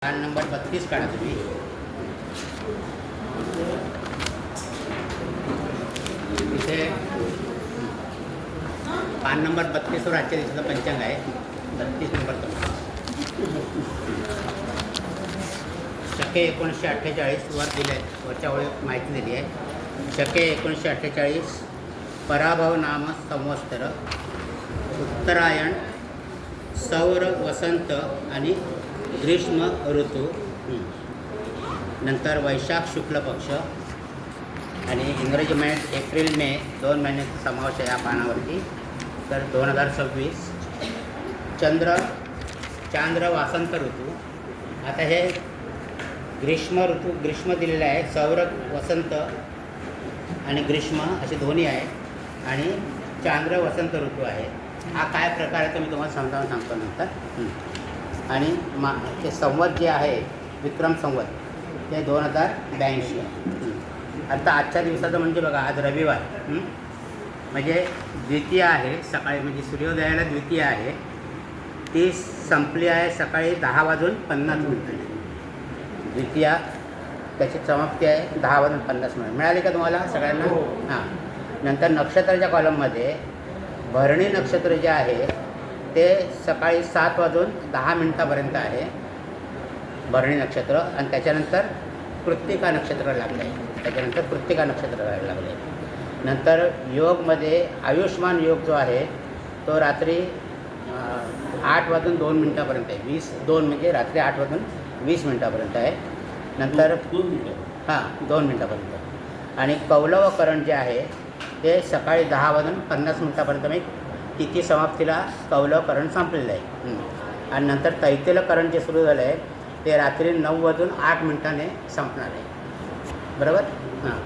पान नंबर 32 काढा तुम्ही. इथे पान नंबर 32 वर आजच्या दिवसाचं पंचांग आहे. 32 नंबर शके 1948 वर दिले आहे. वरच्या ओळी माहिती दिली आहे. शके 1948 पराभव नाम संवत्सर, उत्तरायण, सौर वसंत आणि ग्रीष्म ऋतू, नंतर वैशाख शुक्ल पक्ष आणि इंग्रजी महिन्यात एप्रिल मे 2 महिन्याचा समावेश आहे या पानावरती. तर 2026 चांद्र वासंत ऋतू. आता हे ग्रीष्म ऋतू ग्रीष्म दिलेला आहे. सौर वसंत आणि ग्रीष्म असे दोन्ही आहे आणि चांद्र वसंत ऋतू आहे. हा काय प्रकार आहे तर मी तुम्हाला समजावून सांगतो नंतर. आणि ते संवत जे आहे विक्रम संवत ते 2082. आता आजच्या दिवसाचं म्हणजे बघा, आज रविवार म्हणजे द्वितीया आहे सकाळी, म्हणजे सूर्योदयाला द्वितीया आहे. ती संपली आहे सकाळी 10:50 द्वितीया त्याची समाप्ती आहे 10:50. मिळाली का तुम्हाला सगळ्यांना? हां. नंतर नक्षत्राच्या कॉलममध्ये भरणी नक्षत्र जे आहे ते सकाळी 7:10 आहे भरणी नक्षत्र. आणि त्याच्यानंतर कृत्तिका नक्षत्र लागलं आहे. त्याच्यानंतर कृत्तिका नक्षत्र लागलं आहे. नंतर योगमध्ये आयुष्मान योग जो आहे तो रात्री 8:02 आहे. 2 म्हणजे रात्री 8:20 आहे. नंतर 2 मिनटापर्यंत. आणि कौलव करण जे आहे ते सकाळी 10:50 मी तिथी समाप्तीला कौलव करण संपलेलं आहे. आणि नंतर तैतिलकरण जे सुरू झालं आहे ते रात्री 9:08 संपणार आहे. बरोबर? हां.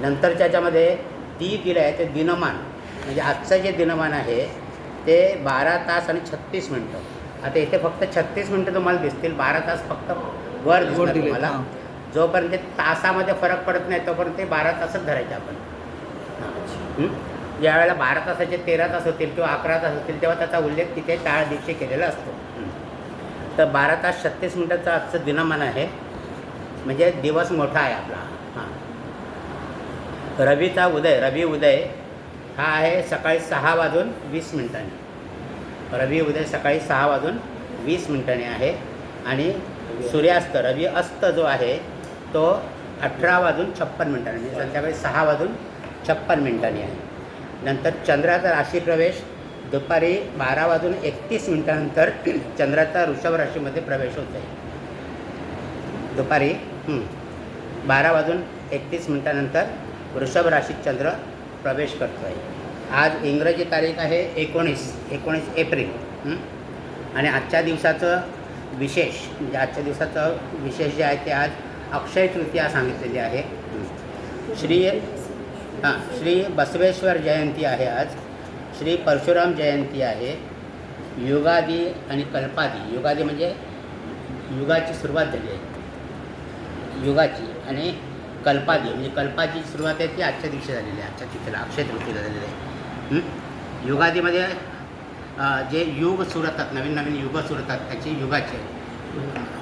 नंतर त्याच्यामध्ये ती दिलं आहे ते दिनमान, म्हणजे आजचं जे दिनमान आहे ते 12 तास आणि 36 मिनटं. आता इथे फक्त 36 मिनटं तुम्हाला दिसतील, 12 तास फक्त वर दिसणार तुम्हाला. जोपर्यंत तासामध्ये फरक पडत नाही तोपर्यंत ते 12 तासच धरायचे आपण. हां. ज्यावेळेला 12 तासाचे 13 तास होतील किंवा 11 तास होतील तेव्हा त्याचा उल्लेख तिथे टाळ दिवशी केलेला असतो. तर 12 तास 36 मिनटाचं आजचं दिनमान आहे, म्हणजे दिवस मोठा आहे आपला. हां. रवीचा उदय, रवी उदय हा आहे सकाळी 6:20. रवी उदय सकाळी 6:20 आहे. आणि सूर्यास्त रवी अस्त जो आहे तो 18:56 म्हणजे संध्याकाळी 6:56 आहे. नंतर चंद्राचा राशीप्रवेश दुपारी 12:31 चंद्राचा वृषभ राशीमध्ये प्रवेश होत आहे. दुपारी 12:31 वृषभ राशीत चंद्र प्रवेश करतो आहे. आज इंग्रजी तारीख आहे 19 एप्रिल. आणि आजच्या दिवसाचं विशेष म्हणजे आजच्या दिवसाचं विशेष जे आहे ते आज अक्षय तृतीया सांगितलेली आहे. श्री बसवेश्वर जयंती आहे आज. श्री परशुराम जयंती आहे. युगादी आणि कल्पादी. युगादी म्हणजे युगाची सुरुवात झाली आहे युगाची. आणि कल्पादी म्हणजे कल्पाची सुरुवात आहे ती आजच्या दिवशी झालेली आहे. आजच्या तिथेला अक्षय तृतीयेला झालेली आहे. युगादीमध्ये जे युग सुरू होतात, नवीन युग सुरू होतात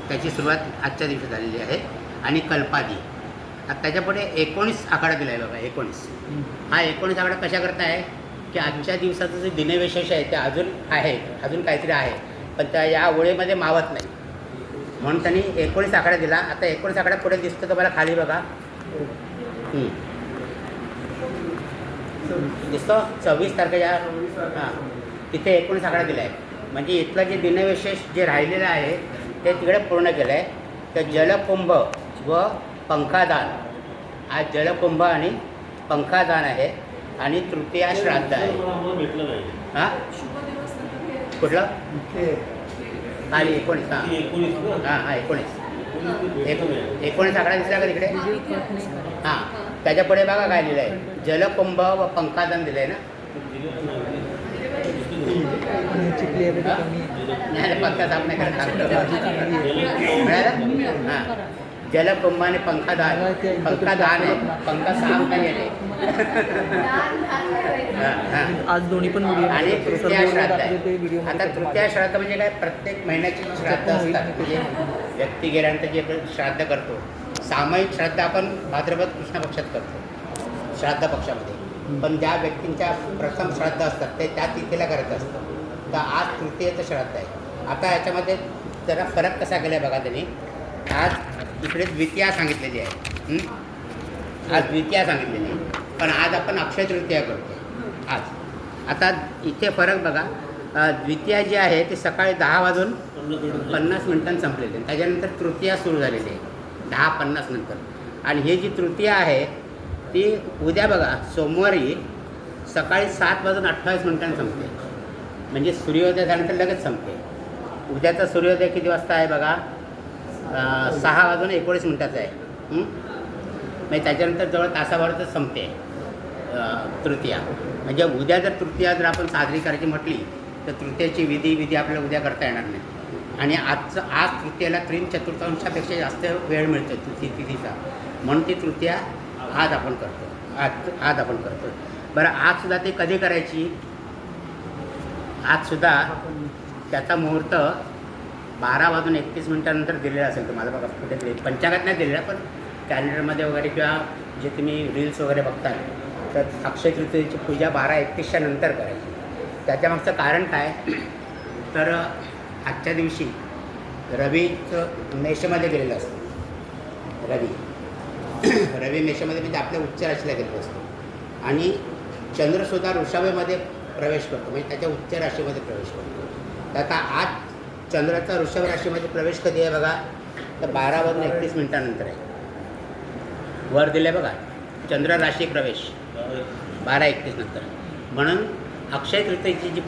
त्याची सुरुवात आजच्या दिवशी झालेली आहे. आणि कल्पादी. आता त्याच्यापुढे 19 आकडा दिला आहे बघा. 19 हा 19 आकडा कशा करता आहे की आजच्या दिवसाचं जे दिनविशेष आहे ते अजून काहीतरी आहे, पण त्या या ओळीमध्ये मावत नाही म्हणून त्यांनी 19 आकडा दिला. आता 19 आकडा पुढे दिसतो तुम्हाला खाली बघा, दिसतो 24 तारखेच्या. हां, तिथे 19 आकडा दिला आहे. म्हणजे इथलं जे दिनविशेष जे राहिलेलं आहे ते तिकडे पूर्ण केलं आहे. तर जलकुंभ व पंखादान, आज जलकुंभ आणि पंखादान आहे. आणि तृतीया श्राद्ध आहे. हां, कुठलं? खाली 19. हां 19 आकडा दिसला का तिकडे? हां, त्याच्यापुढे बघा काय दिलं आहे, जलकुंभ व पंखादान दिलं आहे ना. नाही पंखा साफ नाही मिळालं. हां, जलकुंभ आणि पंखादान आहे, पंखा साफ नाही आहे. आज दोन्ही पण आणि तृतीया श्राद्ध आहे. आता तृतीया श्राद्ध म्हणजे काय, प्रत्येक महिन्याची श्राद्ध असतात. म्हणजे व्यक्ती गेल्यानंतर जे आपण श्राद्ध करतो, सामायिक श्राद्ध आपण भाद्रपद कृष्ण पक्षात करतो श्राद्ध पक्षामध्ये, पण ज्या व्यक्तींच्या प्रथम श्राद्ध असतात ते त्या तिथीला करायचं असतं. तर आज तृतीयेचं श्राद्ध आहे. आता याच्यामध्ये जरा फरक कसा केला आहे बघा त्यांनी. आज इकडे द्वितीया सांगितलेली आहे, आज द्वितीया सांगितलेली आहे, पण आज आपण अक्षय तृतीया करतो आज. आता इथे फरक बघा, द्वितीया जी आहे ती सकाळी 10:50 संपलेली आहे. त्याच्यानंतर तृतीया सुरू झालेली आहे 10:50 नंतर. आणि ही जी तृतीया आहे ती उद्या बघा सोमवारी सकाळी 7:28 संपते. म्हणजे सूर्योदय झाल्यानंतर लगेच संपते. उद्याचा सूर्योदय किती वाजता आहे बघा, 6:19 आहे. म्हणजे त्याच्यानंतर जवळ तासाभरातच संपते तृतीया. म्हणजे उद्या जर तृतीया जर आपण साजरी करायची म्हटली तर तृतीयाची विधी आपल्याला उद्या करता येणार नाही. आणि आज तृतीयाला 3/4 जास्त वेळ मिळतो तिथीचा, म्हणून ती तृतीया आज आपण करतो. आज आपण करतो. बरं, आजसुद्धा ते कधी करायची? आजसुद्धा त्याचा मुहूर्त 12:31 दिलेला असेल तुम्हाला बघा. कुठे पंचांगात नाही दिलेला, पण कॅलेंडरमध्ये वगैरे किंवा जे तुम्ही रील्स वगैरे बघता तर अक्षय तृतीयेची पूजा 12:31 नंतर करायची. त्याच्यामागचं कारण काय, तर आजच्या दिवशी रवीचं मेषमध्ये गेलेलं असतं. रवी मेषमध्ये म्हणजे आपल्या उच्च राशीला गेलेलं असतो. आणि चंद्रसुद्धा वृषभेमध्ये प्रवेश करतो, म्हणजे त्याच्या उच्च राशीमध्ये प्रवेश करतो. तर आता आज चंद्राचा वृषभ राशीमध्ये प्रवेश कधी आहे बघा, तर 12:31 आहे. वर दिले बघा, चंद्र राशी प्रवेश 12:31 नंतर. म्हणून अक्षय तृतीयेची जी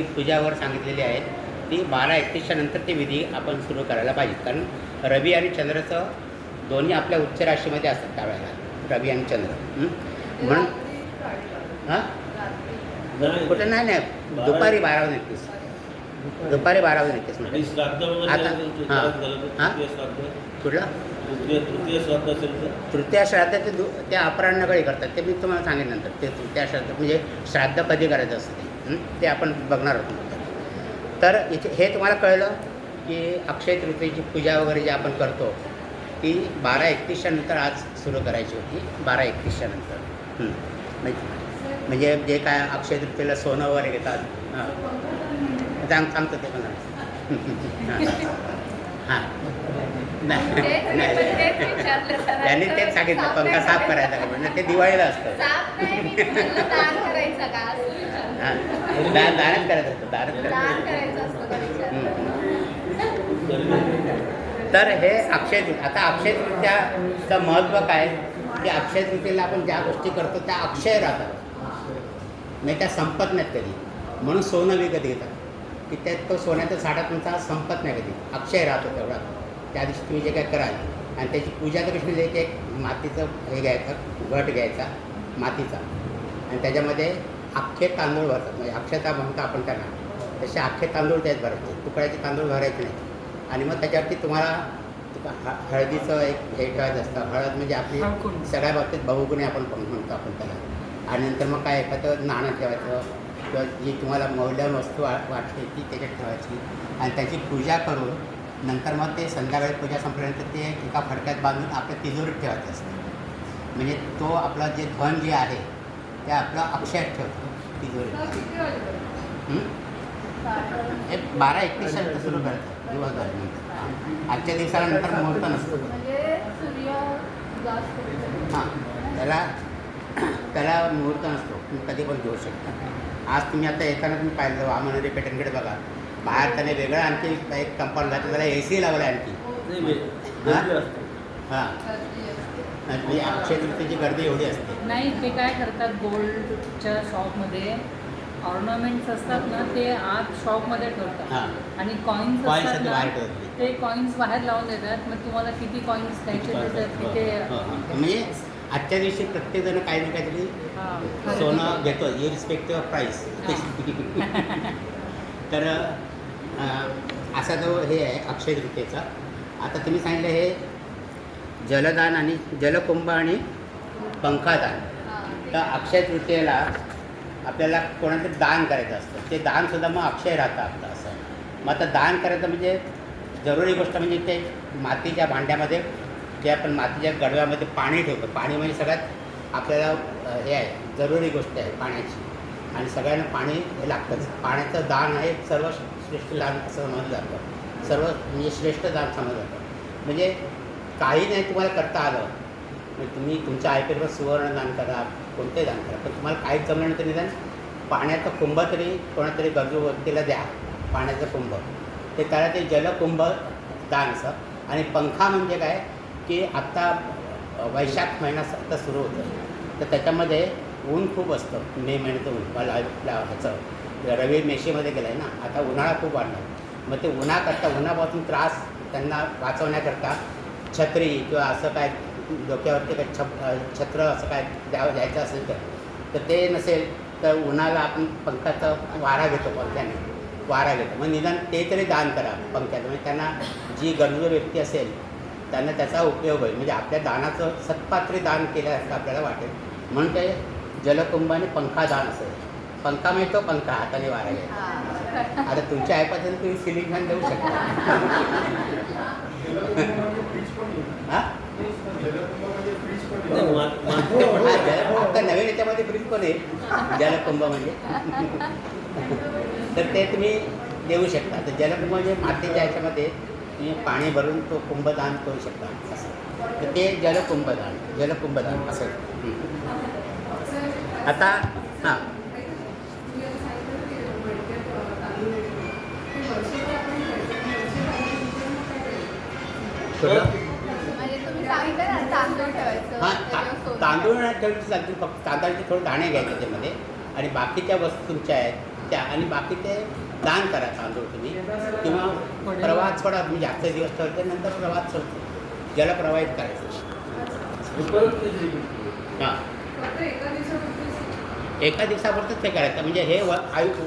पूजावर सांगितलेली आहे ती 12:31 नंतर ती विधी आपण सुरू करायला पाहिजे. कारण रवी आणि चंद्राचं दोन्ही आपल्या उच्च राशीमध्ये असतात त्यावेळेला, रवी आणि चंद्र. म्हणून हां कुठं नाही, दुपारी 12:31 आता. हां कुठलं तृतीया श्राद्ध ते अपराह्नकाळी करतात. ते मी तुम्हाला सांगेन नंतर. ते तृतीया श्राद्ध म्हणजे श्राद्ध कधी करायचं असतं ते आपण बघणार आहोत. तर इथे हे तुम्हाला कळलं की अक्षय तृतीयेची पूजा वगैरे जे आपण करतो ती 12:31 नंतर आज सुरू करायची होती. 12:31 नंतर म्हणजे जे काय अक्षय तृतीयेला सोनं वगैरे घेतात. सांगतो ते पण. हां त्यांनी तेच सांगितलं, पंखा साफ करायचा का, म्हणजे ते दिवाळीला असतं. हां दानच करायचं असतं, दानच करायचं. तर हे अक्षय तृतीया. आता अक्षय तृतीयाचं महत्त्व काय की अक्षय तृतीयेला आपण ज्या गोष्टी करतो त्या अक्षय राहतात, नाही त्या संपत नाहीत कधी. म्हणून सोनं विकत घेतात की त्यात तो सोन्याचा साठा तुमचा संपत नाही कधी, अक्षय राहतो तेवढा. त्या दिवशी तुम्ही जे काय कराल आणि त्याची पूजा तर कशी म्हणजे एक मातीचं हे घ्यायचं, घट घ्यायचा मातीचा, आणि त्याच्यामध्ये अख्खे तांदूळ भरतात. म्हणजे अक्षता म्हणतो आपण त्यांना, तसे अख्खे तांदूळ त्यात भरायचे, तुकड्याचे तांदूळ भरायचे नाही. आणि मग त्याच्यावरती तुम्हाला हळदीचं एक हे ठेवायचं असतं. हळद म्हणजे आपली सगळ्या बाबतीत बहुगुणी आपण म्हणतो आपण त्याला. आणि नंतर मग काय एखादं नाणं ठेवायचं किंवा जी तुम्हाला मौल्यवान वस्तू वाटते ती त्याच्यात ठेवायची आणि त्याची पूजा करून नंतर मग ते संध्याकाळी पूजा संपल्यानंतर ते एका फडक्यात बांधून आपल्या तिजोरीत ठेवायचं असतं. म्हणजे तो आपला जे धन जे आहे ते आपलं अक्षयात ठेवतो तिजोरीत. हे 12:31 नंतर सुरू करतात दिवसभरानंतर. आजच्या दिवसाला नंतर मुहूर्त नसतो. हां त्याला मुहूर्त नसतो, तुम्ही कधी पण घेऊ शकता. आज तुम्ही आता येताना तुम्ही पाहिलं वामनहरी पेठणकडे बघा, बाहेर त्याने वेगळं आणखी एक कंपाऊंड घातलं, त्याला AC लावलं आणखी. हां आणि अक्षय तृतीयेची गर्दी एवढी असते. नाही, ते काय करतात गोल्डच्या शॉपमध्ये ऑर्नामेंट्स असतात ना, ते आत शॉपमध्ये ठेवतात आणि कॉईन्स असतात ना ते कॉईन्स बाहेर लावून देतात. मग तुम्हाला किती कॉईन्स द्यायचे देतात तिथे. म्हणजे आजच्या दिवशी प्रत्येकजण काही ना काहीतरी सोनं घेतो इरिस्पेक्टिव्ह ऑफ प्राईस. तर असा जो हे आहे अक्षय तृतीयेचा. आता तुम्ही सांगितलं हे जलदान आणि जलकुंभ आणि पंखादान. तर अक्षय तृतीयेला आपल्याला कोणाचं दान करायचं असतं, ते दानसुद्धा मग अक्षय राहतं आपलं असं. मग आता दान करायचं म्हणजे जरुरी गोष्ट म्हणजे ते मातीच्या भांड्यामध्ये जे आपण मातीच्या गडव्यामध्ये पाणी ठेवतो. पाणी म्हणजे सगळ्यात आपल्याला हे आहे, जरुरी गोष्ट आहे पाण्याची. आणि सगळ्यांना पाणी हे लागतंच. पाण्याचं दान हे सर्वश्रेष्ठ दान असं समजलं जातं. सर्व म्हणजे श्रेष्ठ दान समजलं जातं. म्हणजे काही नाही तुम्हाला करता आलं, म्हणजे तुम्ही तुमच्या आयपीवर सुवर्ण दान करा, कोणतेही दान करा, पण तुम्हाला काहीच जमलं नाही तर निदान पाण्याचं कुंभ तरी कोणातरी गरजू व्यक्तीला द्या. पाण्याचं कुंभ ते त्याला ते जलकुंभ दान असं. आणि पंखा म्हणजे काय की आत्ता वैशाख महिना आता सुरू होतं, तर त्याच्यामध्ये ऊन खूप असतं. मे महिन्याचं ऊन मला ह्याचं रवी मेशीमध्ये गेलं आहे ना, आता उन्हाळा खूप वाढला. मग ते उन्हापासून त्रास त्यांना वाचवण्याकरता छत्री किंवा असं काय डोक्यावरती काय छत्र असं काय द्यायचं असेल तर ते नसेल तर उन्हाला आपण पंखाचा वारा घेतो, पंख्याने वारा घेतो. मग निदान ते तरी दान करा पंख्याचं, म्हणजे त्यांना जी गरजू व्यक्ती असेल त्यांना त्याचा उपयोग होईल. म्हणजे आपल्या दानाचं सत्पात्री दान केल्यासारखं आपल्याला वाटेल. म्हणून ते जलकुंभ आणि पंखा दान असेल. पंखा मिळतो, पंखा हाताने वारा घ्यायचा. आता तुमच्या ऐपासून तुम्ही सिलिंग फॅन देऊ शकता. हां आता नवीन याच्यामध्ये फ्रीज पण आहे जलकुंभ म्हणजे. तर ते तुम्ही देऊ शकता. तर जलकुंभ म्हणजे मातीच्या ह्याच्यामध्ये तुम्ही पाणी भरून तो कुंभदान करू शकता असं. तर ते जलकुंभदान असं. आता हां म्हणजे तुम्ही सांगितलं ना तांदूळ ठेवायचं. हां तांदूळ नाही ठेवायचं चालतील, फक्त तांदळाचे थोडं दाणे घ्यायचे त्याच्यामध्ये आणि बाकीच्या वस्तू तुमच्या आहेत त्या. आणि बाकी ते दान करा तांदूळ तुम्ही, किंवा प्रवाहात सोडा. तुम्ही जास्त दिवस ठेवते नंतर प्रवाहात सोडतो, जलप्रवाहित करायचं. हां एका दिवसापुरतंच ते करायचं. म्हणजे हे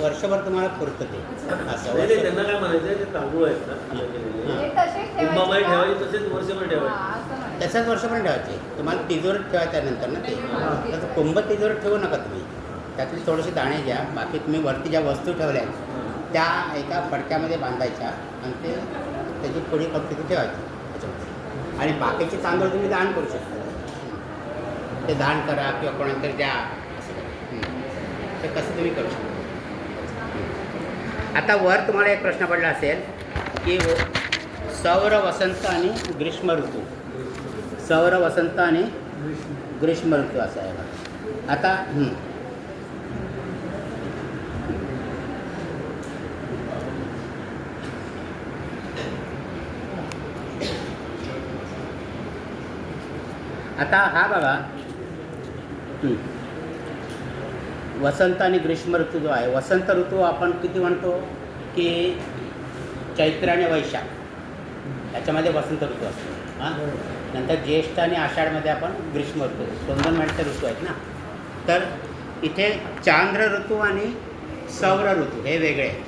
वर्षभर तुम्हाला पुरतं ते असं. त्यांना काय म्हणायचं ते तांदूळ आहेत ना हे तसेच कुंभामध्ये ठेवायचे ठेवायचे तसेच वर्षभर ठेवायचे. असं म्हणायचं. तसंच वर्षभर ठेवायचे. तुम्हाला तिजोरीत ठेवायचं नंतर ना ते. तसं कुंभ तिजोरीत ठेवू नका तुम्ही. त्यातले थोडेसे दाणे घ्या, बाकी तुम्ही वरती ज्या वस्तू ठेवल्या आहेत त्या एका फडक्यामध्ये बांधायच्या आणि ते त्याची पुढे कपटी ठेवायची त्याच्यामध्ये. आणि बाकीचे तांदूळ तुम्ही दान करू शकता. ते दान करा किंवा कोणातरी द्या असं करा. ते कसं तुम्ही करू शकता. आता वर तुम्हाला एक प्रश्न पडला असेल की सौर वसंत आणि ग्रीष्म ऋतू. सौर वसंत आणि ग्रीष्म ऋतू असा आहे बघा. आता आता हा बघा वसंत आणि ग्रीष्म ऋतू जो आहे, वसंत ऋतू आपण किती म्हणतो की चैत्र आणि वैशाख याच्यामध्ये वसंत ऋतू असतो. हां नंतर ज्येष्ठ आणि आषाढमध्ये आपण ग्रीष्म ऋतू, 2 महिन्याचे ऋतू आहेत ना. तर इथे चांद्र ऋतू आणि सौर ऋतू हे वेगळे आहेत.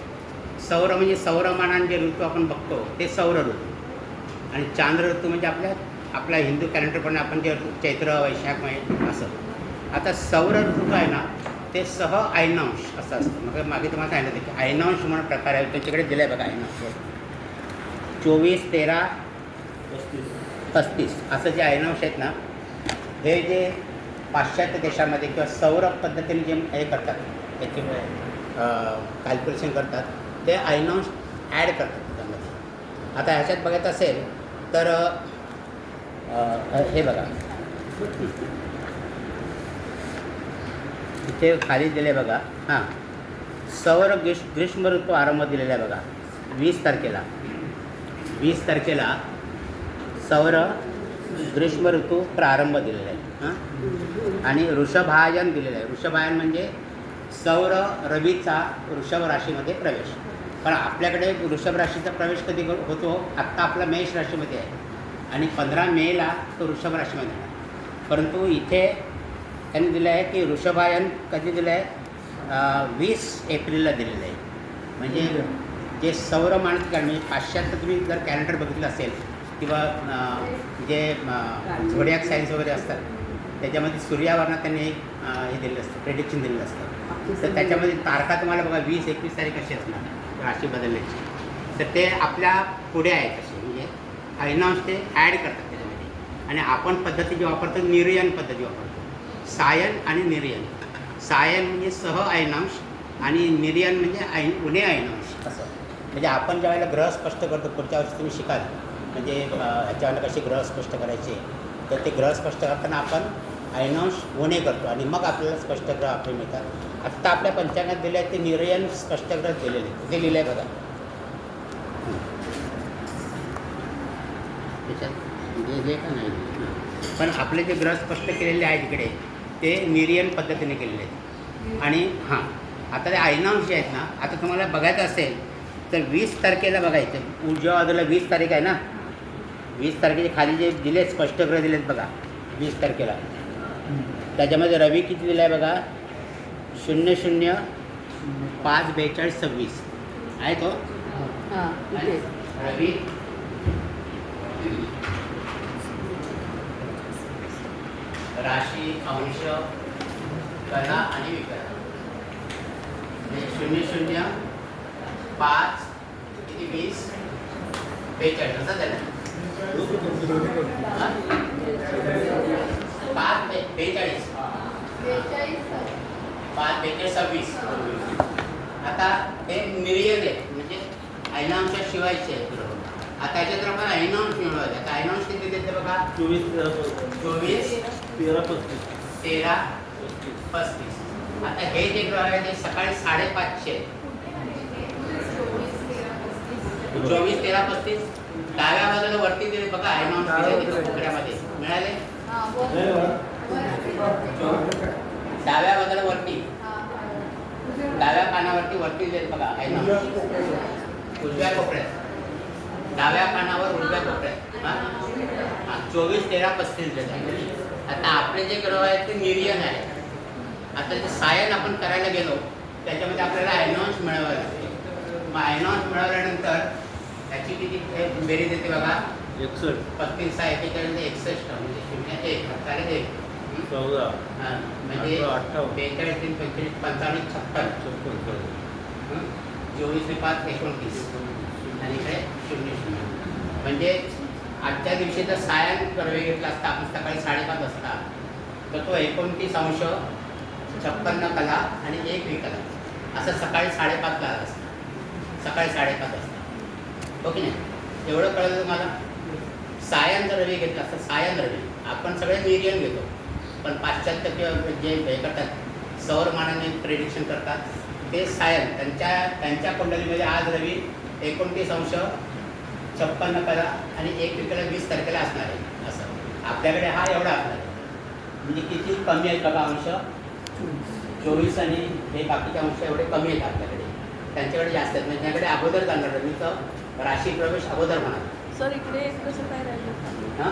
सौर म्हणजे सौरमानाने जे ऋतू आपण बघतो ते सौर ऋतू, आणि चांद्र ऋतू म्हणजे आपला हिंदू कॅलेंडरप्रमाणे आपण जे चैत्र वैशाख महिने असं. आता सौर ऋतू आहे ना ते सह ऐनांश असं असतं. मग मागे तुम्हाला सांगितलं होतं की ऐनांश म्हणून प्रकार आहे, त्यांच्याकडे दिलं आहे बघा ऐनांश. 24, 13, 35 असं जे ऐनांश आहेत ना, हे जे पाश्चात्य देशामध्ये किंवा सौर पद्धतीने जे हे करतात त्याचे कॅल्क्युलेशन करतात ते ऐनांश ॲड करतात त्यामध्ये. आता ह्याच्यात बघायचं असेल तर हे बघा इथे खाली दिले बघा. हां सौर ग्रीष्म ऋतू आरंभ दिलेला आहे बघा 20 तारखेला सौर ग्रीष्म ऋतू प्रारंभ दिलेला आहे. हां आणि ऋषभायन दिलेलं आहे. ऋषभायन म्हणजे सौर रवीचा वृषभ राशीमध्ये प्रवेश. पण आपल्याकडे वृषभ राशीचा प्रवेश कधी होतो, आत्ता आपला मेष राशीमध्ये आहे आणि 15 मेला तो वृषभ राशीमध्ये आहे. परंतु इथे त्यांनी दिलं आहे की ऋषभायन कधी दिलं आहे 20 एप्रिलला दिलेलं आहे. म्हणजे जे सौर मानसिक म्हणजे पाश्चात्य तुम्ही जर कॅलेंडर बघितलं असेल किंवा जे झोडियाक सायन्स वगैरे असतात त्याच्यामध्ये सूर्यावरनं त्यांनी हे दिलेलं असतं, प्रेडिक्शन दिलेलं असतं. तर त्याच्यामध्ये तारखा तुम्हाला बघा 20-21 तारीख अशी असणार राशी बदलण्याची. तर ते आपल्या पुढे आहेत असे म्हणजे अयनांश ते ॲड करतात त्याच्यामध्ये. आणि आपण पद्धती जी वापरतो निर्यन पद्धती वापरतो, सायन आणि निर्यन. सायन म्हणजे सह अयनांश आणि निर्यन म्हणजे उणे अयनांश असं. म्हणजे आपण ज्या वेळेला ग्रह स्पष्ट करतो, पुढच्या वर्षी तुम्ही शिकाल म्हणजे ह्याच्यावर कसे ग्रह स्पष्ट करायचे, तर ते ग्रह स्पष्ट करताना आपण अयनांश उणे करतो आणि मग आपल्याला स्पष्ट ग्रह आपले मिळतात. आत्ता आपल्या पंचांगात दिले आहेत ते निर्यन स्पष्ट ग्रह दिलेले आहेत, ते लिहिलं आहे बघा त्याच्यात जे का नाही. पण आपले जे ग्रह स्पष्ट केलेले आहेत इकडे ते निर्यन पद्धतीने केलेले आहेत. आणि हां, आता ते अयनांश जे आहेत ना, आता तुम्हाला बघायचं असेल तर 20 तारखेला बघायचं. उजव्या बाजूला 20 तारीख आहे ना, 20 तारखेच्या खाली जे दिले स्पष्ट ग्रह दिलेत बघा 20 तारखेला, त्याच्यामध्ये रवी किती दिला आहे बघा, 00 5 42 26 आहे तो रवी. राशी, अंश, कला आणि विकार. 00 5 किती 20 42 असं झालं. 5 42 5 42 26. आता हे निर्यन आहे म्हणजे अयनांशा शिवायचे आहे ग्रह. आता याच्यात आपण अयनांश मिळवायचे. आता अयनांश किती देते बघा, 24 24 13 35 13 35. आता हे जे ग्रह आहे ते सकाळी 5:30 आहेत. 24 13 35 डाव्या बाजूला वरती दिले बघा अयनांश कोपऱ्यामध्ये मिळाले. डाव्या बाजूला वरती डाव्या कानावरती वरती दिले बघा अयनांश. उजव्या कोपऱ्यात डाव्या कानावर उजव्या कोपऱ्यात 24 13 35 दिले. आता आपले जे ग्रह आहेत ते निर्यन आहे. आता जे सायन आपण करायला गेलो त्याच्यामध्ये आपल्याला अयनांश मिळवावं लागते. मग अयनांश मिळवल्यानंतर त्याची किती बेरीज येते बघा, 61 35 6 41 61 म्हणजे 0 1 चालेल 1 14 म्हणजे 58 42 3 45 55 56 24 5 29 आणि इकडे 00. म्हणजे आजच्या दिवशी जर सायन कर्वे घेतला असता आपण सकाळी 5:30 वाजता तर तो 29 अंश 56 कला आणि 1 विकला असं सकाळी 5:30 ला असतं. सकाळी 5:30 वाजता हो की नाही, एवढं कळलं तुम्हाला. सायन जर रवी घेतला असतं, सायन रवी आपण सगळे निर्यन घेतो, पण पाश्चात्य किंवा जे हे करतात सौरमानाने प्रेडिक्शन करतात ते सायन. त्यांच्या कुंडलीमध्ये आज रवी 29 अंश 56 कला आणि 1 विकला 20 तारखेला असणार आहे. असं आपल्याकडे हा एवढा असणार आहे. म्हणजे किती कमी आहेत बघा अंश, 24 आणि हे बाकीचे अंश एवढे कमी आहेत आपल्याकडे, त्यांच्याकडे जास्त आहेत. म्हणजे त्यांच्याकडे अगोदर जाणार रवीचं राशी प्रवेश अगोदर म्हणा. सर इकडे कसं काय राहिलं हां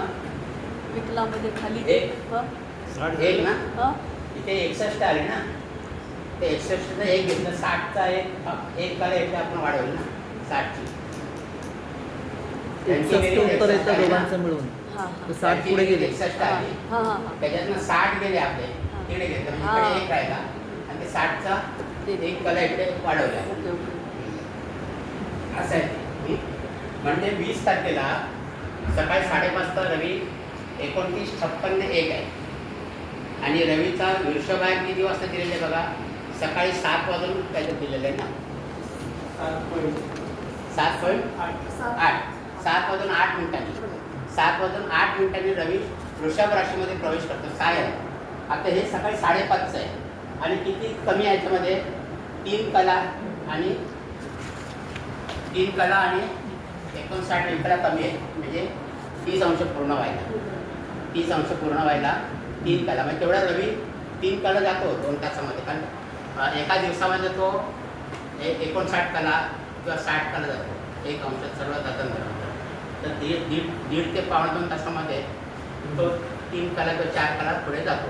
विकलामध्ये खाली एक. हं? एक ना, हं? इथे 61 आले ना, ते 61चं 1 घेतलं, 60चा एक काला इथे आपण वाढवलं ना 60ची. त्यांची बेरीज उत्तर 61 येतं आहे ना. दोघांचं मिळून हां तर 60 पुढे गेले. 61 आली, हां हां हां त्याच्यातनं 60 गेले आपले तिकडे घेतलं म्हणजे इकडे 1 राहिला आणि ते 60चा एक कला इकडे वाढवला. ओके ओके असं आहे ते. म्हणजे 20 तारखेला सकाळी 5:30 वाजता रवी 29 56 1 आहे. आणि रवीचा वृषभ आहे किती वाजता दिलेलं आहे बघा, सकाळी 7 वाजून त्याच्यात दिलेलं आहे ना, 7:08 7 वाजून 8 मिनिटांनी 7 वाजून 8 मिनिटांनी रवी वृषभ राशीमध्ये प्रवेश करतो सायन. आता हे सकाळी 5:30 आहे आणि किती कमी आहे याच्यामध्ये 3 कला आणि 59 विकला कमी आहे. म्हणजे 30 अंश पूर्ण व्हायला 3 कला म्हणजे तेवढा रवी 3 कला जातो 2 तासामध्ये. कारण एका दिवसामध्ये तो 59 कला किंवा 60 कला जातो 1 अंशात सर्व जातं. तर दीड ते 2.5 तासामध्ये तो 3 कला किंवा 4 कला पुढे जातो.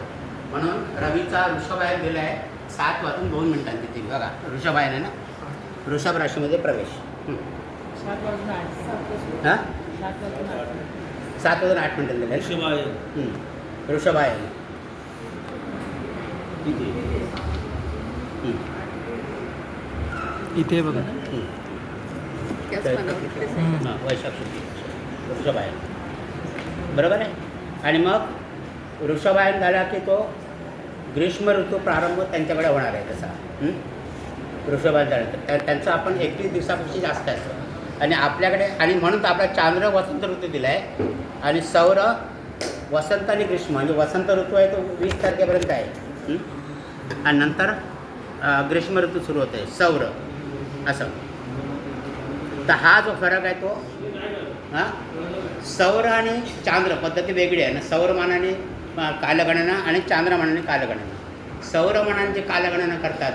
म्हणून रवीचा वृषभ आहे दिला आहे 7 वाजून 2 मिनिटांनी दिली बघा. वृषभ आहे ना, वृषभ राशीमध्ये प्रवेश 7 वाजून 8 हां 7 वाजून 8 7 वाजून 8 मिनिटं दिले. वृषभ आहे. वृषभ आहे किती इथे बघा. त्याच पानावर इकडे हां वैशाख शुद्धी वृषभायन बरोबर आहे. आणि मग वृषभायन झाला की तो ग्रीष्म ऋतू प्रारंभ त्यांच्याकडे होणार आहे तसा वृषभायन झाल्यानंतर त्यांचं आपण 21 दिवसापेक्षा जास्त असतं. आणि आपल्याकडे आणि म्हणून तर आपला चांद्र वसंत ऋतू दिला आहे आणि सौर वसंत आणि ग्रीष्म म्हणजे वसंत ऋतू आहे तो 20 तारखेपर्यंत आहे आणि नंतर ग्रीष्म ऋतू सुरू होतो आहे सौर असं. तर हा जो फरक आहे तो हां सौर आणि चांद्र पद्धती वेगळी आहे ना. सौरमानाने कालगणना आणि चांद्रमानाने कालगणना. सौरमानाने जे कालगणना करतात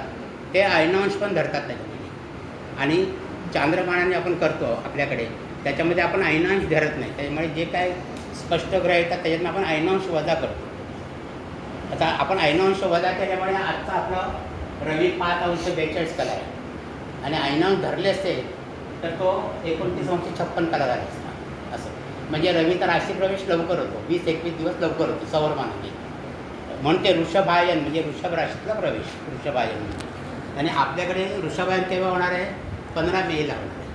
ते ऐनांश पण धरतात त्याच्यामध्ये आणि चांद्रमानाने आपण करतो आपल्याकडे त्याच्यामध्ये आपण ऐनांश धरत नाही. त्याच्यामुळे जे काय स्पष्ट ग्रह येतात त्याच्यातून आपण ऐनांश वजा करतो. आता आपण ऐनांश वजा केल्यामुळे आजचा आपलं रवी 5°42 कला आहे आणि ऐनांश धरले असते तर तो 29°56 कला झाला असता असं. म्हणजे रवीचा राशी प्रवेश लवकर होतो 20-21 दिवस लवकर होतो सौरमानाने. म्हणून ते वृषभायन म्हणजे वृषभ राशीतला प्रवेश वृषभायन म्हणजे. आणि आपल्याकडे वृषभायन केव्हा होणार आहे 15 मेला होणार आहे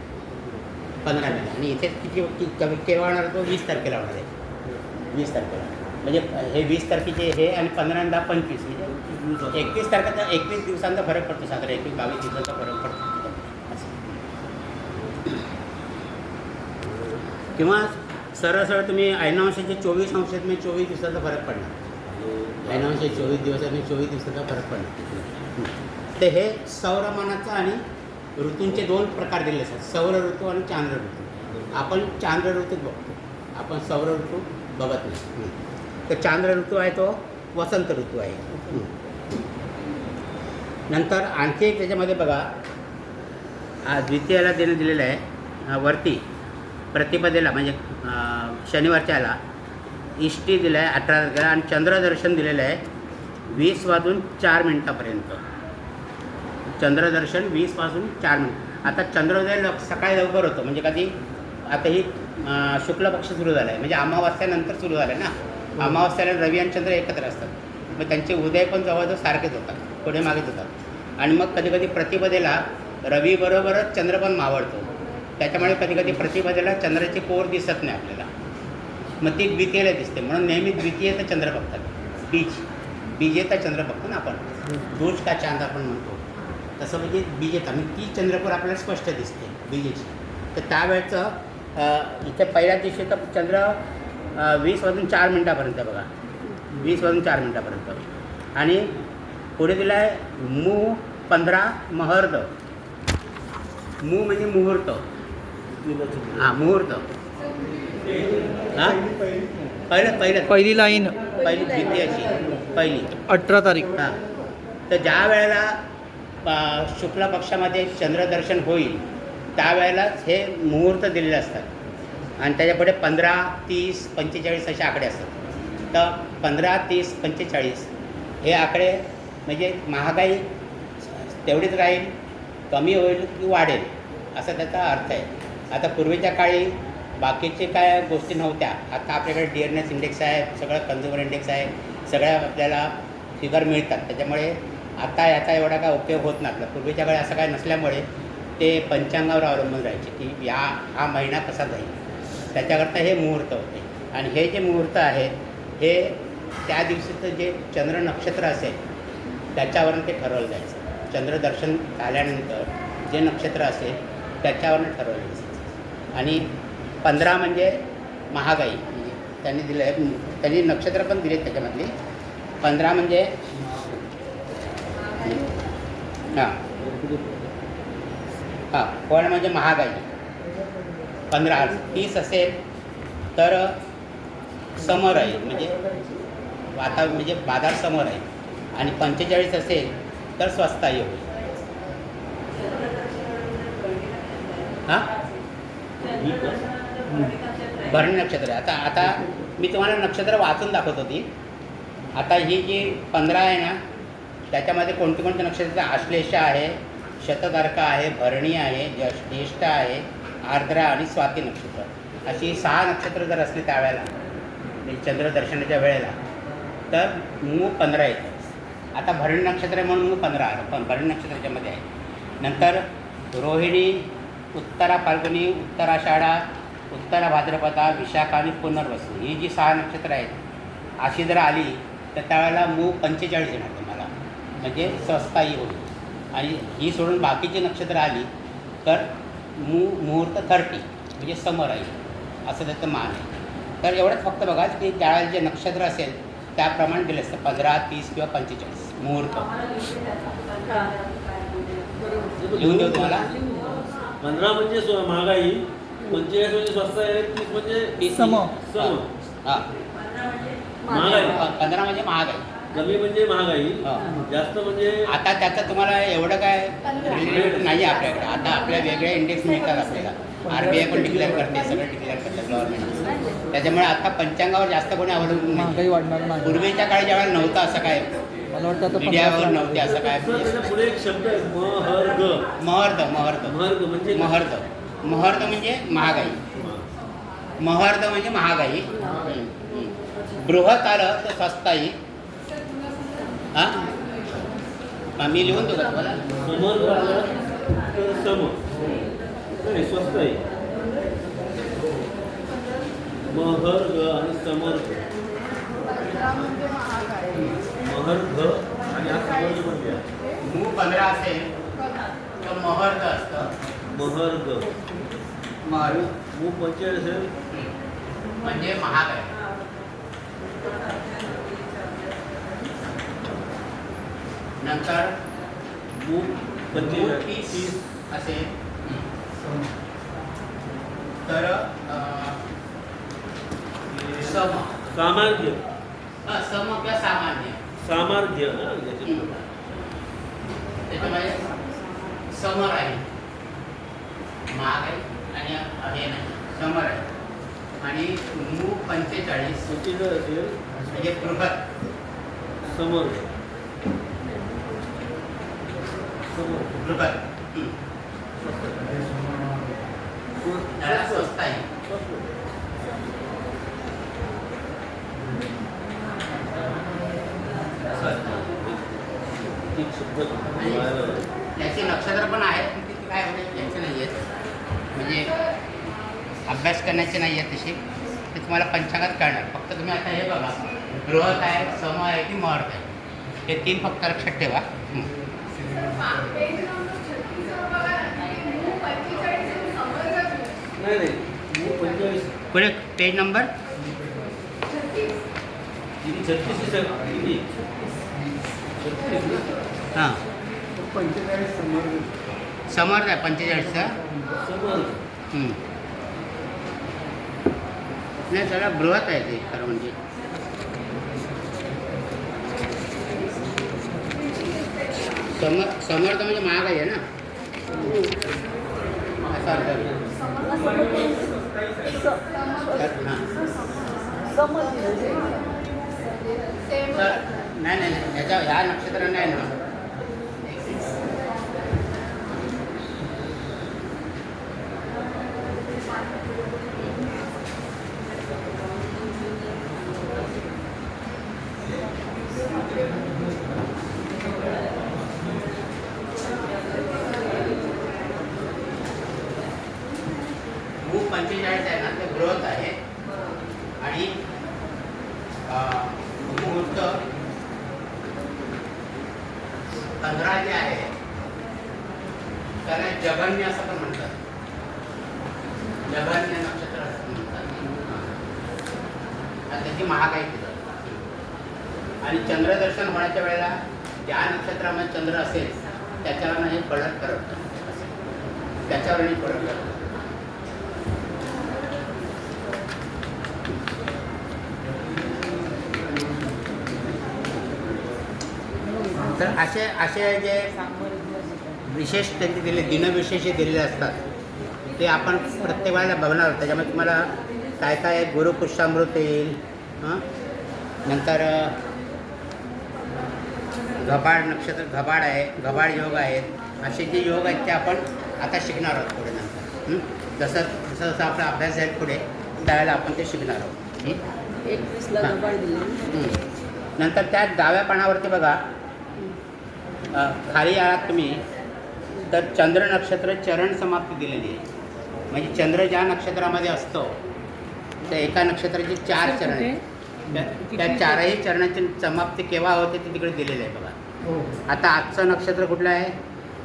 15 मेला. आणि इथे केव्हा होणार तो 20 तारखेला होणार आहे 20 तारखेला. म्हणजे हे 20 तारखेचे हे आणि 15 आणि 10 25 म्हणजे 21 तारखेचा 21 दिवसांचा फरक पडतो साधारण 21-22 दिवसांचा फरक पडतो असं. किंवा सरळ सरळ तुम्ही ऐनांशाचे 24 अंशात म्हणजे 24 दिवसाचा फरक पडणार. ऐनांशाचे 24 दिवसात म्हणजे 24 दिवसाचा फरक पडणार. तर हे सौरमानाचं आणि ऋतूंचे 2 प्रकार दिले असतात सौर ऋतू आणि चांद्र ऋतू. आपण चांद्र ऋतूच बघतो आपण सौर ऋतू बघत नाही. तर चांद्र ऋतू आहे तो वसंत ऋतू आहे. नंतर आणखी एक त्याच्यामध्ये बघा द्वितीयाला दिलेलं आहे वरती प्रतिपदेला म्हणजे शनिवारच्या याला इष्टी दिलं आहे 18 तारखेला आणि चंद्रदर्शन दिलेलं आहे 20 वाजून 4 मिनटापर्यंत. चंद्रदर्शन 20 वाजून 4 मिनिट. आता चंद्रोदय सकाळी लवकर होतो म्हणजे कधी आता ही शुक्ल पक्ष सुरू झाला आहे म्हणजे अमावास्यानंतर सुरू झालं आहे ना. अमावास्याला रवी आणि चंद्र एकत्र असतात मग त्यांचे उदय पण जवळजवळ सारखेच होतात पुढे मागेच होतात. आणि मग कधी कधी प्रतिपदेला रवीबरोबरच चंद्र पण मावळतो त्याच्यामुळे कधी कधी प्रतिपदेला चंद्राची कोर दिसत नाही आपल्याला मग ती द्वितीयेला दिसते. म्हणून नेहमी द्वितीयेचा चंद्र बघतात बीजेचा चंद्र बघतो ना आपण दूज का चांद आपण म्हणतो तसं म्हणजे बीजेचा म्हणजे ती चंद्रकोर आपल्याला स्पष्ट दिसते बीजेची. तर त्यावेळेचं इथे पहिल्या दिवशी तर चंद्र 20 वाजून 4 मिनटापर्यंत बघा 20 वाजून 4 मिनटापर्यंत. आणि पुढे दिलं आहे मू 15 महर्द. मू म्हणजे मुहूर्त हां मुहूर्त हां पहिली लाईन पहिली द्वितीयाची पहिली 18 तारीख. हां तर ज्या वेळेला शुक्ल पक्षामध्ये चंद्रदर्शन होईल त्यावेळेलाच हे मुहूर्त दिलेले असतात आणि त्याच्यापुढे 15, 30, 45 असे आकडे असतात. तर 15, 30, 45 हे आकडे म्हणजे महागाई तेवढीच राहील कमी होईल की वाढेल असा त्याचा अर्थ आहे. आता पूर्वीच्या काळी बाकीचे काय गोष्टी नव्हत्या. आता आपल्याकडे डिअरनेस इंडेक्स आहे सगळं कन्झ्युमर इंडेक्स आहे सगळ्या आपल्याला फिगर मिळतात त्याच्यामुळे आता याचा एवढा काय उपयोग होत नाही. आपला पूर्वीच्या काळी असं काय नसल्यामुळे ते पंचांगावर अवलंबून राहायचे की हा महिना कसा जाईल त्याच्याकरता हे मुहूर्त होते. आणि हे जे मुहूर्त आहेत हे त्या दिवशीचं जे चंद्र नक्षत्र असेल त्याच्यावरून ते ठरवलं जायचं. चंद्रदर्शन झाल्यानंतर जे नक्षत्र असेल त्याच्यावरून ठरवलं जायचं. आणि 15 म्हणजे महागाई म्हणजे त्यांनी दिलं आहे त्यांनी नक्षत्र पण दिले त्याच्यामधली. 15 म्हणजे हां फळ म्हणजे महागाई. 15 30 असेल तर समर आहे म्हणजे आता म्हणजे बाजार समोर आहे. आणि 45 असेल तर स्वस्ताही होईल. हां भरणी नक्षत्र आहे. आता मी तुम्हाला नक्षत्र वाचून दाखवत होती. आता ही जी 15 आहे ना त्याच्यामध्ये कोणते कोणते नक्षत्र आश्लेषा आहे शततारका आहे भरणी आहे ज्येष्ठ आहे आर्द्रा आणि स्वाती नक्षत्र अशी 6 नक्षत्र जर असली त्यावेळेला म्हणजे चंद्रदर्शनाच्या वेळेला तर मूग 15 येतं. आता भरणी नक्षत्र आहे म्हणून मूग 15 आलं पण भरणी नक्षत्राच्यामध्ये आहे. नंतर रोहिणी उत्तरा फाल्गुनी, उत्तराषाढा, उत्तरा भाद्रपदा, विशाखा आणि पुनर्वसू ही जी 6 नक्षत्र आहेत अशी जर आली तर त्यावेळेला मूग 45 येणार तुम्हाला, म्हणजे स्वस्ताही होईल. आणि ही सोडून बाकीची नक्षत्र आली तर मुहूर्त 30 म्हणजे समर आहे, असं त्याचं मान आहे. तर एवढंच फक्त बघा की त्यावेळेला जे नक्षत्र असेल त्याप्रमाणे दिलं असतं 15, 30 किंवा 45 मुहूर्त. लिहून देऊ तुम्हाला. 15 म्हणजे महागाई, 45 म्हणजे स्वस्त आहे, 30 म्हणजे सम. हां, महागाई. 15 म्हणजे महाग आहे. कमी म्हणजे महागाई, हां. जास्त म्हणजे आता त्याचं तुम्हाला एवढं काय रिलेटेड नाही आहे आपल्याकडे. आता आपल्या वेगळे इंडेक्स मिळतात आपल्याला. RBI पण डिक्लेअर करते, सगळं डिक्लेअर करते गव्हर्नमेंट. त्याच्यामुळे आता पंचांगावर जास्त कोणी अवलंबून नाही. महागाई वाढणार नाही. पूर्वीच्या काळी ज्यावेळेला नव्हतं असं काय, मला वाटतं आता मीडियावर 50 नव्हते असं काय. सर, त्याच्या पुढे एक शब्द आहे महर्ग. महर्द महर्द महर्ग म्हणजे महर्द महर्द म्हणजे महागाई. महर्द म्हणजे महागाई. बृहत आलं तर स्वस्ताई. हां, मी लिहून देऊ का तुम्हाला? समर्ग आलं तर सम, नाही स्वस्त आहे. महर्ग आणि समर्ग. 15 म्हणजे महाग आहे. महर्ग आणि हा समर्ग म्हणजे मूग 15 असेल तर महर्द असतं. महर्ग. महर्द मूग 45 असेल म्हणजे महाग आहे. नंतर मूग मूग 45 30 असेल तर सम सामार्ग्य. सम किंवा सामान्य. सामार्ग्य ना याच्यात. त्याच्यामध्ये समर आहे, महाग आहे आणि हे नाही, समर आहे. आणि मूग 45 किती जर असेल म्हणजे बृहत. समर्ग. बृहत त्याला स्वस्त आहे. स्वस्त. एक शब्द बाहेर. याचे नक्षत्र पण आहेत पण तिथे काय म्हणजे याचे नाही आहेत, म्हणजे अभ्यास करण्याचे नाही आहेत तसे. ते तुम्हाला पंचांगात कळणार. फक्त तुम्ही आता हे बघा, बृहत आहे, सम आहे की महर्त आहे, हे 3 फक्त लक्षात ठेवा. पेज नंबर 36 वर बघा ना, की मूग 45 आणि समर्ग नाही नाही मूग 45. पुढे पेज नंबर 36. किती 36 किती 36 ना? हां, समर्थ आहे 45चा. समर्ग. नाही त्याला बृहत आहे ते खरं म्हणजे. समर्थ म्हणजे महागाई आहे ना, असा अर्थ आहे. हां, सेम. तर नाही नाही नाही ह्याच्या ह्या नक्षत्राने आहे ना, मूग 45 आहे ना, ते बृहत आहे. आणि मुहूर्त 15 जे आहे त्याला जगन्य असं पण म्हणतात. जगन्य नक्षत्र असं म्हणतात. आणि त्याची महागाई तिथं. आणि चंद्रदर्शन होण्याच्या वेळेला ज्या नक्षत्रामध्ये चंद्र असेल त्याच्यावर हे पडत करत त्याच्यावर पडत करत. तर असे असे जे विशेष त्यांचे दिले दिनविशेष दिलेले असतात ते आपण प्रत्येक वेळेला बघणार. त्याच्यामध्ये तुम्हाला काय काय गुरुपुष्यामृत येईल. नंतर घबाड नक्षत्र, घबाड आहे, घबाड योग आहेत. असे जे योग आहेत ते आपण आता शिकणार आहोत पुढे नंतर. जसं जसं जसं आपला अभ्यास जाईल पुढे त्यावेळेला आपण ते शिकणार आहोत. 21ला गबाळ दिली. नंतर त्या डाव्या पानावरती बघा खाली आलात तुम्ही तर चंद्र नक्षत्र चरण समाप्ती दिलेली आहे. म्हणजे चंद्र ज्या नक्षत्रामध्ये असतो त्या एका नक्षत्राचे 4 चरण आहेत. त्या 4ही चरणाची समाप्ती केव्हा होते ते तिकडे दिलेलं आहे बघा. आता आजचं नक्षत्र कुठलं आहे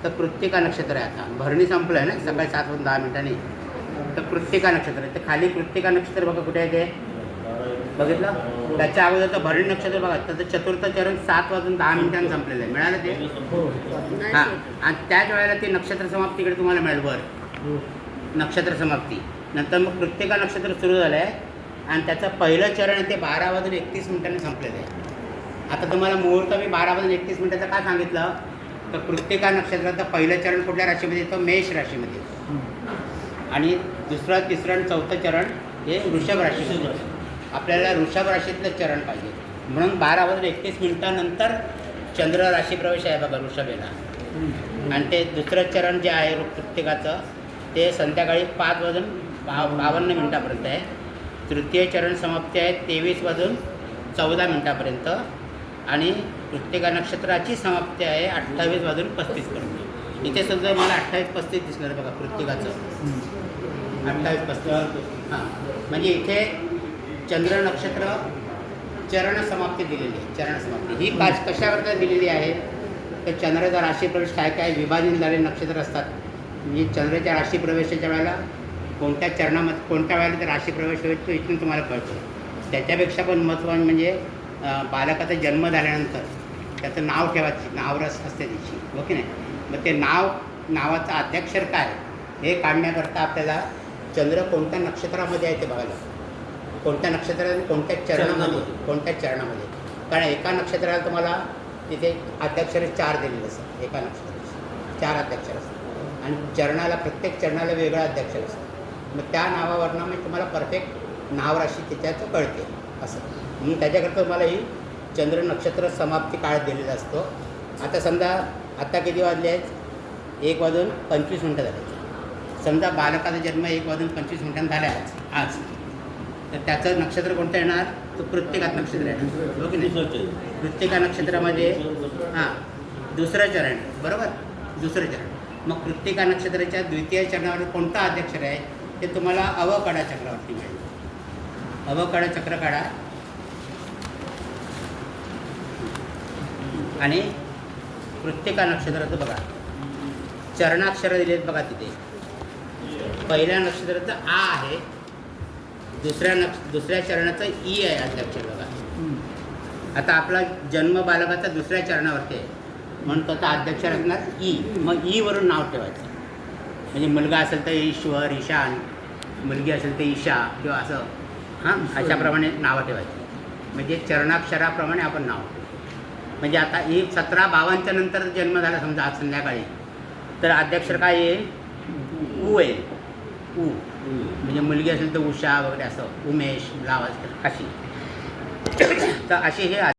तर कृत्तिका नक्षत्र आहे. आता भरणी संपलं आहे ना सकाळी 7 वाजून 10 मिनिटांनी. तर कृत्तिका नक्षत्र आहे. तर खाली कृत्तिका नक्षत्र बघा कुठे आहे ते बघितलं. त्याच्या अगोदरचं भरणी नक्षत्र बघा त्याचं चतुर्थ चरण 7 वाजून 10 मिनिटांनी संपलेलं आहे. मिळालं ते हां. आणि त्याच वेळेला ती नक्षत्र समाप्तीकडे तुम्हाला मिळेल वर नक्षत्र समाप्ती. नंतर मग कृत्तिका नक्षत्र सुरू झालं आहे आणि त्याचं पहिलं चरण आहे ते 12 वाजून 31 मिनिटांनी संपलेलं आहे. आता तुम्हाला मुहूर्त मी 12 वाजून 31 मिनिटाचं का सांगितलं तर कृत्तिका नक्षत्राचं पहिलं चरण कुठल्या राशीमध्ये येतं मेष राशीमध्ये आणि दुसरं तिसरं आणि चौथं चरण हे वृषभ राशीमध्ये. आपल्याला वृषभ राशीतलं चरण पाहिजे म्हणून 12 वाजून 31 मिनिटानंतर चंद्र राशी प्रवेश आहे बघा वृषभेला. आणि ते दुसरं चरण जे आहे कृत्तिकाचं ते संध्याकाळी 5 वाजून 52 मिनिटापर्यंत आहे. तृतीय चरण समाप्ती आहे 23 वाजून 14 मिनिटापर्यंत आणि कृत्तिका नक्षत्राची समाप्ती आहे 28 वाजून 35 पर्यंत. इथे सुद्धा मला 28-35 दिसणार बघा कृत्तिकाचं 28-35. हां म्हणजे इथे चंद्र नक्षत्र चरण समाप्ती दिलेली आहे. चरण समाप्ती ही कशाकरता दिलेली आहे तर चंद्राचा राशी प्रवेश काय काय विभाजन झालेले नक्षत्र असतात. म्हणजे चंद्राच्या राशी प्रवेशाच्या वेळेला कोणत्या चरणामध्ये कोणत्या वेळेला ते राशी प्रवेश होईल तो इथून तुम्हाला कळतो. त्याच्यापेक्षा पण महत्त्वाचं म्हणजे बालकाचा जन्म झाल्यानंतर त्याचं नाव ठेवायची नावरस असते त्याची हो की नाही. मग ते नावाचा आद्याक्षर काय हे काढण्याकरता आपल्याला चंद्र कोणत्या नक्षत्रामध्ये आहे ते बघायला कोणत्या नक्षत्रात कोणत्या चरणामध्ये कारण एका नक्षत्राला तुम्हाला तिथे आद्याक्षर 4 दिलेलं असतं. एका नक्षत्राचे 4 आद्याक्षर असतात आणि चरणाला प्रत्येक चरणाला वेगळं आद्याक्षर असतं. मग त्या नावावरनं म्हणजे तुम्हाला परफेक्ट नावराशी त्याच्याचं कळते असं. म्हणून त्याच्याकरता तुम्हाला ही चंद्र नक्षत्र समाप्ती काळ दिलेला असतो. आता समजा आता किती वाजले आहेत 1 वाजून 25 मिनटं झाले. समजा बालकाचा जन्म 1 वाजून 25 मिनटांनी झाला आज तर त्याचं नक्षत्र कोणतं येणार तो कृत्तिका नक्षत्र येणार हो की नाही. कृत्तिका नक्षत्रामध्ये हां दुसरं चरण बरोबर दुसरं चरण. मग कृत्तिका नक्षत्राच्या द्वितीय चरणावर कोणता आद्याक्षर आहे ते तुम्हाला अवकडा चक्रावरती मिळेल. अवकडा चक्र काढा आणि कृत्तिका नक्षत्राचं बघा चरणाक्षर दिलेत बघा. तिथे पहिल्या नक्षत्राचं आ आहे दुसऱ्या चरणाचं ई आहे आद्याक्षर बघा. आता आपला जन्म बालकाचा दुसऱ्या चरणावरती आहे म्हणून त्याचा आद्याक्षर असणार ई. मग ई वरून नाव ठेवायचं. म्हणजे मुलगा असेल तर ईश्वर ईशान मुलगी असेल तर ईशा किंवा असं हां अशाप्रमाणे नावं ठेवायची. म्हणजे चरणाक्षराप्रमाणे आपण नाव म्हणजे आता ही 17:52 नंतर जन्म झाला समजा आज संध्याकाळी तर आद्याक्षर काय येईल ऊ येईल. ऊ म्हणजे मुलगी असेल तर उषा वगैरे असं उमेश लावाज अशी तर अशी हे